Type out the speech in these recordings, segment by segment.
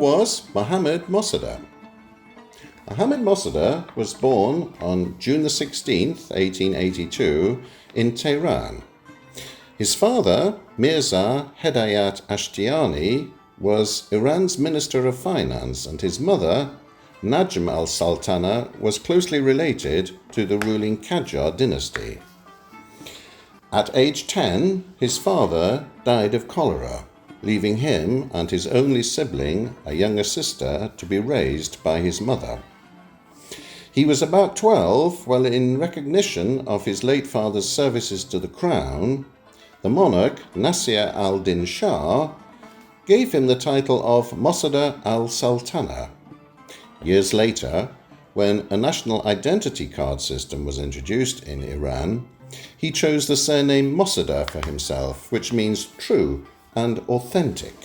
was Mohammad Mosaddeghs? Mohammad Mosaddeghs was born on June the 16th, 1882 in Tehran. His father, Mirza Hedayat Ashtiani, was Iran's Minister of Finance, and his mother, Najm al-Sultana, was closely related to the ruling Qajar dynasty. At age 10, his father died of cholera, leaving him and his only sibling, a younger sister, to be raised by his mother. He was about 12 when, in recognition of his late father's services to the crown, the monarch, Nasir al-Din Shah, gave him the title of Mosaddegh al-Sultana. Years later, when a national identity card system was introduced in Iran, he chose the surname Mosaddegh for himself, which means true and authentic.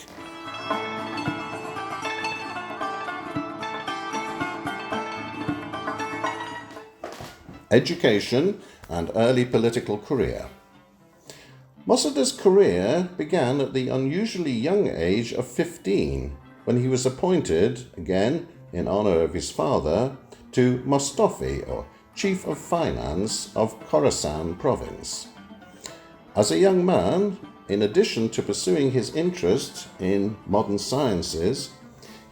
Education and early political career. Mossaddegh's career began at the unusually young age of 15, when he was appointed, again in honor of his father, to Mostafi, or Chief of Finance of Khorasan province. As a young man, in addition to pursuing his interest in modern sciences,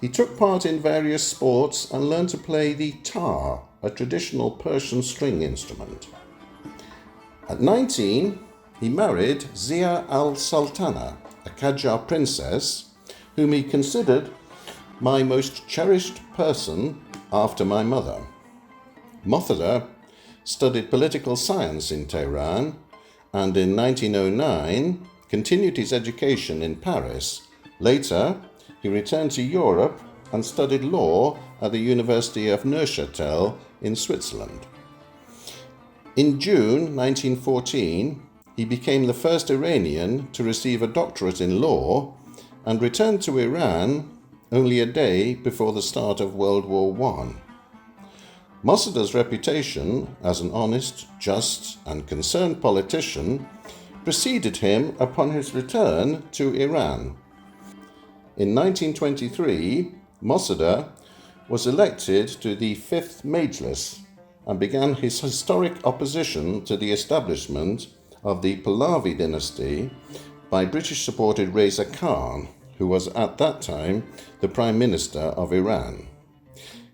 he took part in various sports and learned to play the tar, a traditional Persian string instrument. At 19, he married Zia al-Sultana, a Qajar princess, whom he considered my most cherished person after my mother. Mosaddegh studied political science in Tehran and in 1909 continued his education in Paris. Later, he returned to Europe and studied law at the University of Neuchâtel in Switzerland. In June 1914, he became the first Iranian to receive a doctorate in law and returned to Iran only a day before the start of World War I. Mossaddegh's reputation as an honest, just, and concerned politician preceded him upon his return to Iran. In 1923, Mossaddeghs was elected to the 5th Majlis and began his historic opposition to the establishment of the Pahlavi dynasty by British-supported Reza Khan, who was at that time the Prime Minister of Iran.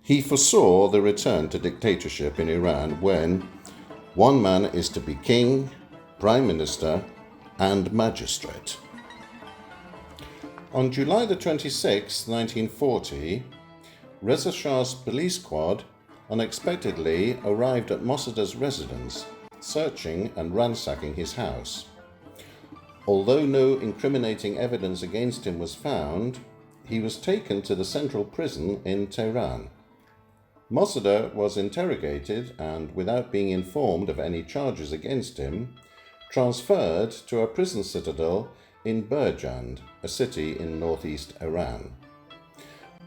He foresaw the return to dictatorship in Iran when one man is to be king, Prime Minister, and magistrate. On July the 26th, 1940, Reza Shah's police squad unexpectedly arrived at Mossaddegh's residence, searching and ransacking his house. Although no incriminating evidence against him was found, he was taken to the central prison in Tehran. Mossaddeghs was interrogated and, without being informed of any charges against him, transferred to a prison citadel in Burjand, a city in northeast Iran.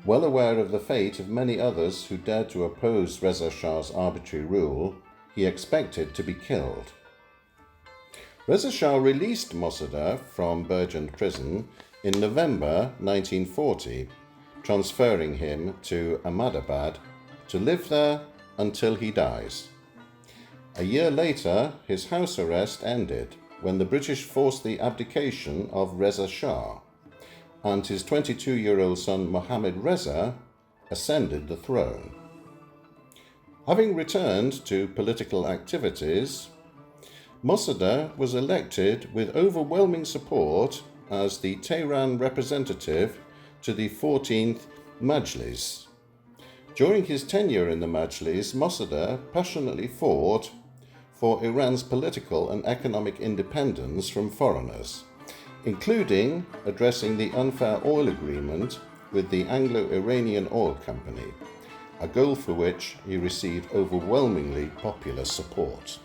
Well aware of the fate of many others who dared to oppose Reza Shah's arbitrary rule, he expected to be killed. Reza Shah released Mossaddeghs from Burjand prison in November 1940, transferring him to Ahmadabad to live there until he dies. A year later, his house arrest ended when the British forced the abdication of Reza Shah, and his 22-year-old son Mohammad Reza ascended the throne. Having returned to political activities, Mossaddeghs was elected with overwhelming support as the Tehran representative to the 14th Majlis. During his tenure in the Majlis, Mossaddeghs passionately fought for Iran's political and economic independence from foreigners, including addressing the unfair oil agreement with the Anglo-Iranian Oil Company, a goal for which he received overwhelmingly popular support.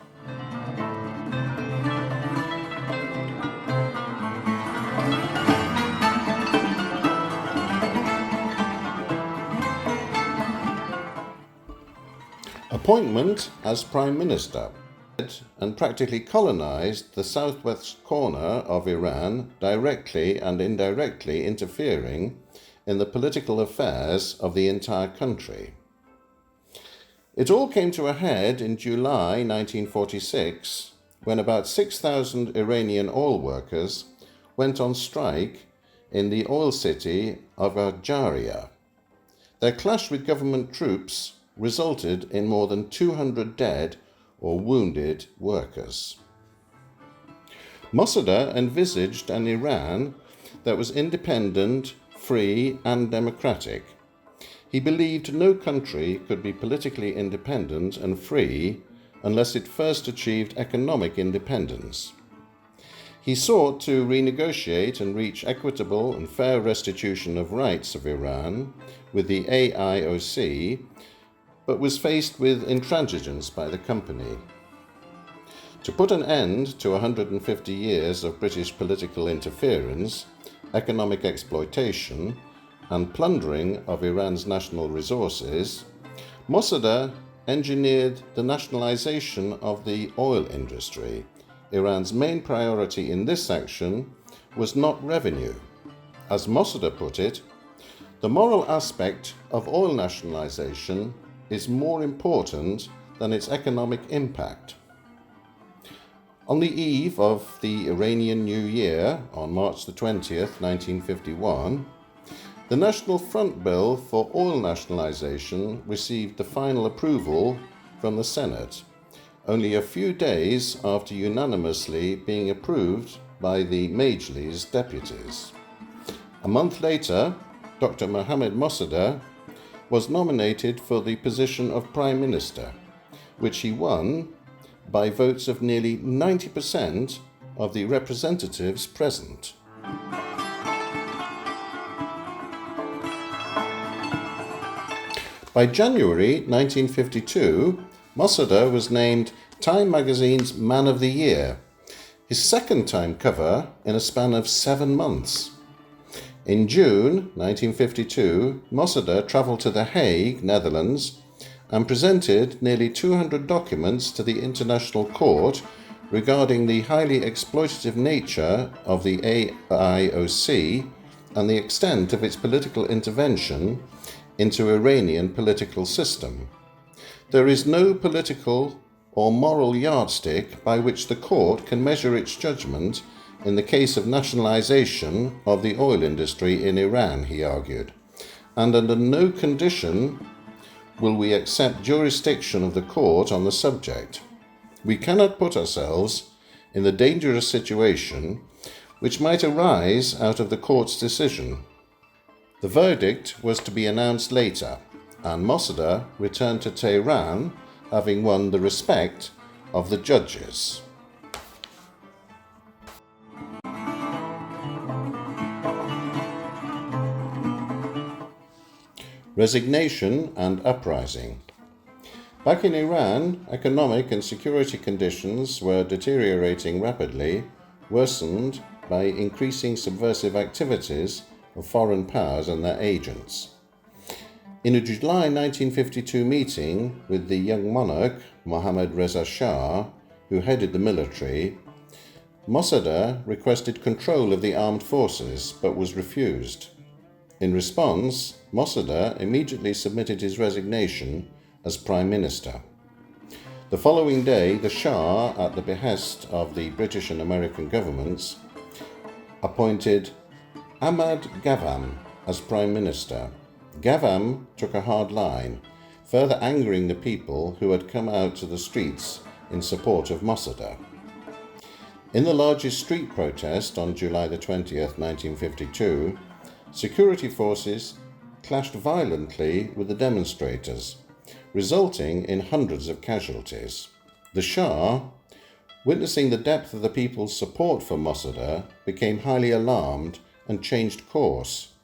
Appointment as Prime Minister, and practically colonized the southwest corner of Iran, directly and indirectly interfering in the political affairs of the entire country. It all came to a head in July 1946 when about 6,000 Iranian oil workers went on strike in the oil city of Algeria. Their clash with government troops resulted in more than 200 dead or wounded workers. Mosaddegh's envisaged an Iran that was independent, free and democratic. He believed no country could be politically independent and free unless it first achieved economic independence. He sought to renegotiate and reach equitable and fair restitution of rights of Iran with the AIOC, but was faced with intransigence by the company. To put an end to 150 years of British political interference, economic exploitation, and plundering of Iran's national resources, Mossadegh engineered the nationalization of the oil industry. Iran's main priority in this action was not revenue. As Mossadegh put it, the moral aspect of oil nationalization is more important than its economic impact. On the eve of the Iranian New Year, on March the 20th, 1951, the National Front Bill for Oil Nationalization received the final approval from the Senate, only a few days after unanimously being approved by the Majlis deputies. A month later, Dr. Mohammad Mossadegh was nominated for the position of Prime Minister, which he won by votes of nearly 90% of the representatives present. By January 1952, Mossadegh was named Time magazine's Man of the Year, his second time cover in a span of 7 months. In June 1952, Mossadegh travelled to The Hague, Netherlands, and presented nearly 200 documents to the International Court regarding the highly exploitative nature of the AIOC and the extent of its political intervention into Iranian political system. There is no political or moral yardstick by which the court can measure its judgment in the case of nationalization of the oil industry in Iran, he argued, and under no condition will we accept jurisdiction of the court on the subject. We cannot put ourselves in the dangerous situation which might arise out of the court's decision. The verdict was to be announced later, and Mossadegh returned to Tehran, having won the respect of the judges. Resignation and uprising. Back in Iran, economic and security conditions were deteriorating rapidly, worsened by increasing subversive activities of foreign powers and their agents. In a July 1952 meeting with the young monarch, Mohammad Reza Shah, who headed the military, Mossadegh requested control of the armed forces but was refused. In response, Mossadegh immediately submitted his resignation as Prime Minister. The following day, the Shah, at the behest of the British and American governments, appointed Ahmad Gavam as Prime Minister. Gavam took a hard line, further angering the people who had come out to the streets in support of Mossadegh. In the largest street protest on July the 20th, 1952, security forces clashed violently with the demonstrators, resulting in hundreds of casualties. The Shah, witnessing the depth of the people's support for Mossadegh, became highly alarmed and changed course.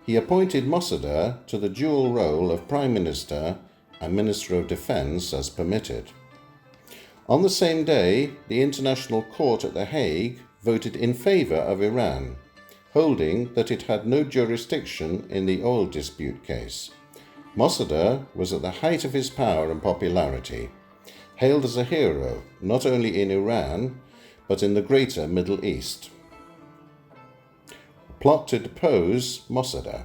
He appointed Mossadegh to the dual role of Prime Minister and Minister of Defence as permitted. On the same day, the International Court at The Hague voted in favour of Iran, holding that it had no jurisdiction in the oil dispute case. Mossadegh was at the height of his power and popularity, hailed as a hero not only in Iran but in the greater Middle East. A plot to depose Mossadegh.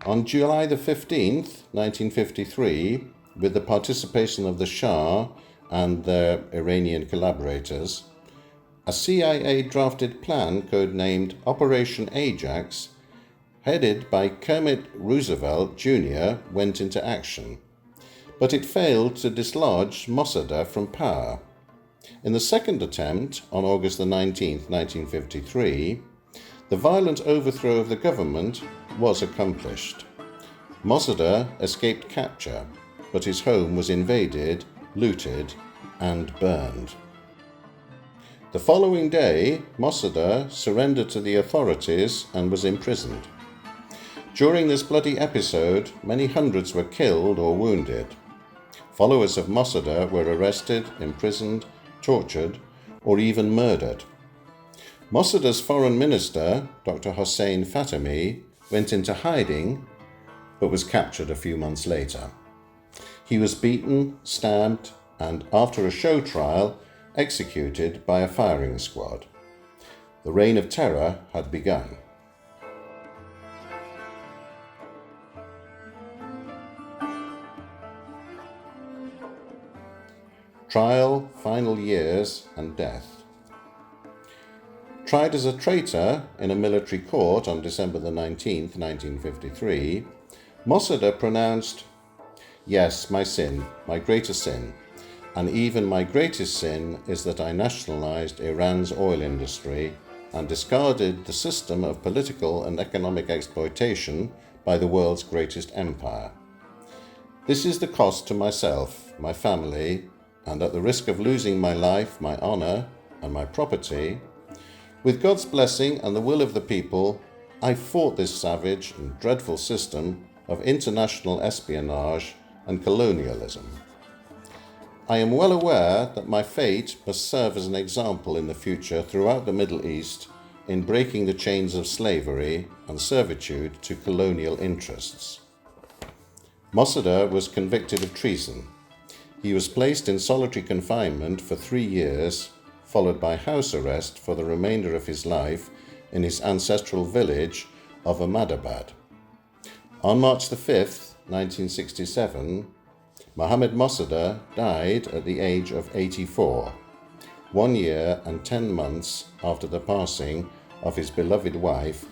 On July the 15th, 1953, with the participation of the Shah and their Iranian collaborators, a CIA-drafted plan codenamed Operation Ajax, headed by Kermit Roosevelt Jr., went into action, but it failed to dislodge Mossadegh from power. In the second attempt, on August the 19th, 1953, the violent overthrow of the government was accomplished. Mossadegh escaped capture, but his home was invaded, looted, and burned. The following day, Mossadegh surrendered to the authorities and was imprisoned. During this bloody episode, many hundreds were killed or wounded. Followers of Mossadegh were arrested, imprisoned, tortured, or even murdered. Mossadegh's foreign minister, Dr. Hossein Fatemi, went into hiding, but was captured a few months later. He was beaten, stabbed, and after a show trial, executed by a firing squad. The reign of terror had begun. Trial, final years, and death. Tried as a traitor in a military court on December the 19th, 1953, Mossadegh pronounced, "Yes, my sin, my greatest sin, and even my greatest sin is that I nationalized Iran's oil industry and discarded the system of political and economic exploitation by the world's greatest empire. This is the cost to myself, my family, and at the risk of losing my life, my honor, and my property, with God's blessing and the will of the people, I fought this savage and dreadful system of international espionage and colonialism. I am well aware that my fate must serve as an example in the future throughout the Middle East in breaking the chains of slavery and servitude to colonial interests." Mossadegh was convicted of treason. He was placed in solitary confinement for 3 years, followed by house arrest for the remainder of his life in his ancestral village of Ahmadabad. On March the 5th, 1967, Mohammad Mossadegh died at the age of 84, 1 year and 10 months after the passing of his beloved wife,